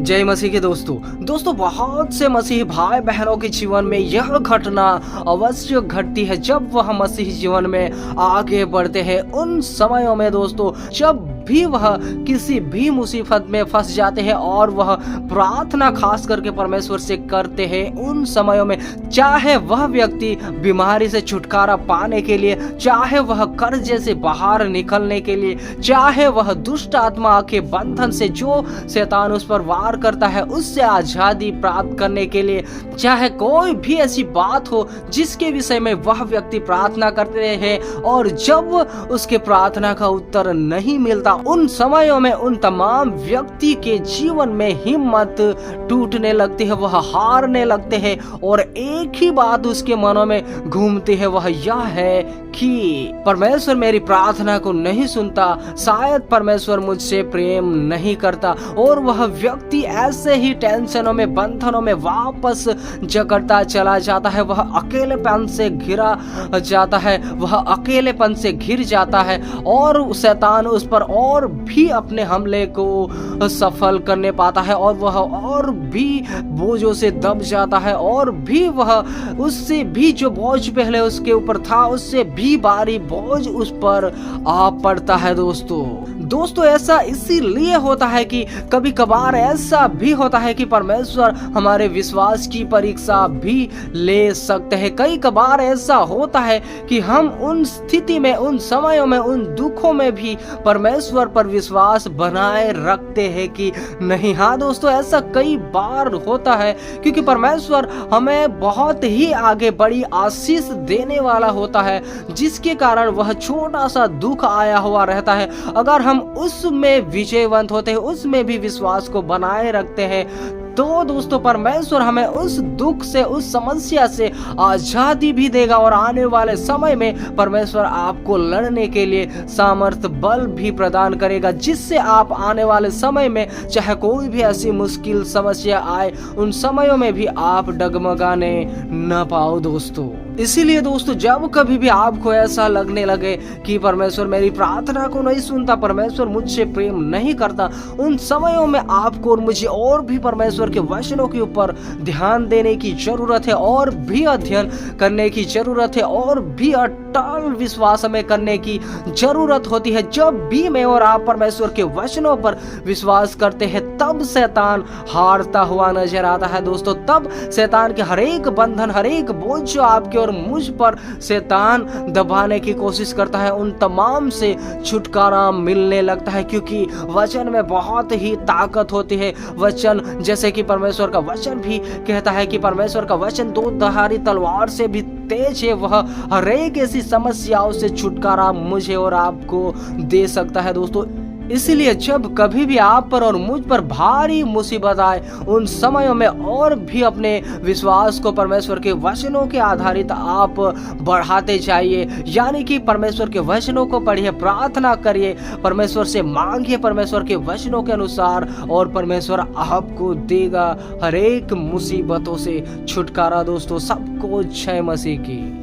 जय मसीह के दोस्तों बहुत से मसीही भाई बहनों के जीवन में यह घटना अवश्य घटती है जब वह मसीही जीवन में आगे बढ़ते हैं। उन समयों में दोस्तों जब भी वह किसी भी मुसीबत में फंस जाते हैं और वह प्रार्थना खास करके परमेश्वर से करते हैं, उन समयों में चाहे वह व्यक्ति बीमारी से छुटकारा पाने के लिए, चाहे वह कर्जे से बाहर निकलने के लिए, चाहे वह दुष्ट आत्मा के बंधन से जो शैतान उस पर वार करता है उससे आजादी प्राप्त करने के लिए, चाहे कोई भी ऐसी बात हो जिसके विषय में वह व्यक्ति प्रार्थना करते हैं और जब उसके प्रार्थना का उत्तर नहीं मिलता, उन समयों में उन तमाम व्यक्ति के जीवन में हिम्मत टूटने लगती है, वह हारने लगते हैं और एक ही बात उसके मनों में घूमती है, वह यह है कि परमेश्वर मेरी प्रार्थना को नहीं सुनता, शायद परमेश्वर मुझसे प्रेम नहीं करता और वह व्यक्ति ऐसे ही टेंशनों में बंधनों में वापस जकड़ता चला जाता है। वह अकेलेपन से घिरा जाता है, वह अकेलेपन से घिर जाता है और शैतान उस पर और भी अपने हमले को सफल करने पाता है और वह और भी बोझों से दब जाता है और भी वह उससे भी जो बोझ पहले उसके ऊपर था उससे भी भारी बोझ उस पर आ पड़ता है। दोस्तों ऐसा इसीलिए होता है कि कभी कभार ऐसा भी होता है कि परमेश्वर हमारे विश्वास की परीक्षा भी ले सकते हैं। कई कभार ऐसा होता है कि हम उन स्थिति में, उन समयों में, उन दुखों में भी परमेश्वर पर विश्वास बनाए रखते हैं कि नहीं। हाँ दोस्तों, ऐसा कई बार होता है क्योंकि परमेश्वर हमें बहुत ही आगे बड़ी आशीष देने वाला होता है, जिसके कारण वह छोटा सा दुख आया हुआ रहता है। अगर हम उसमें विजयवंत होते हैं, उसमें भी विश्वास को बनाए रखते हैं, तो दोस्तों परमेश्वर हमें उस दुख से, उस समस्या से आजादी भी देगा और आने वाले समय में परमेश्वर आपको लड़ने के लिए सामर्थ बल भी प्रदान करेगा, जिससे आप आने वाले समय में चाहे कोई भी ऐसी मुश्किल समस्या आए, उन समयों में भी आप डगमगाने न पाओ दोस्तों। इसीलिए दोस्तों जब कभी भी आपको ऐसा लगने लगे कि परमेश्वर मेरी प्रार्थना को नहीं सुनता, परमेश्वर मुझसे प्रेम नहीं करता, उन समयों में आपको और मुझे और भी परमेश्वर के वचनों के ऊपर ध्यान देने की जरूरत है और भी अध्ययन करने की जरूरत है और भी अटल विश्वास में करने की जरूरत होती है। जब भी मैं और आप परमेश्वर के वचनों पर विश्वास करते हैं तब शैतान हारता हुआ नजर आता है दोस्तों। तब शैतान के हर एक बंधन, हर एक बोझ जो आपके और मुझ पर शैतान दबाने की कोशिश करता है, उन तमाम से छुटकारा मिलने लगता है, क्योंकि वचन में बहुत ही ताकत होती है। वचन जैसे कि परमेश्वर का वचन भी कहता है कि परमेश्वर का वचन दो धारी तलवार से भी तेज है, वह हर एक ऐसी समस्याओं से छुटकारा मुझे और आपको दे सकता है दोस्तों। इसीलिए जब कभी भी आप पर और मुझ पर भारी मुसीबत आए, उन समयों में और भी अपने विश्वास को परमेश्वर के वचनों के आधारित आप बढ़ाते जाइए, यानी कि परमेश्वर के वचनों को पढ़िए, प्रार्थना करिए, परमेश्वर से मांगिए परमेश्वर के वचनों के अनुसार और परमेश्वर आपको देगा हर एक मुसीबतों से छुटकारा दोस्तों। सबको जय मसीह की।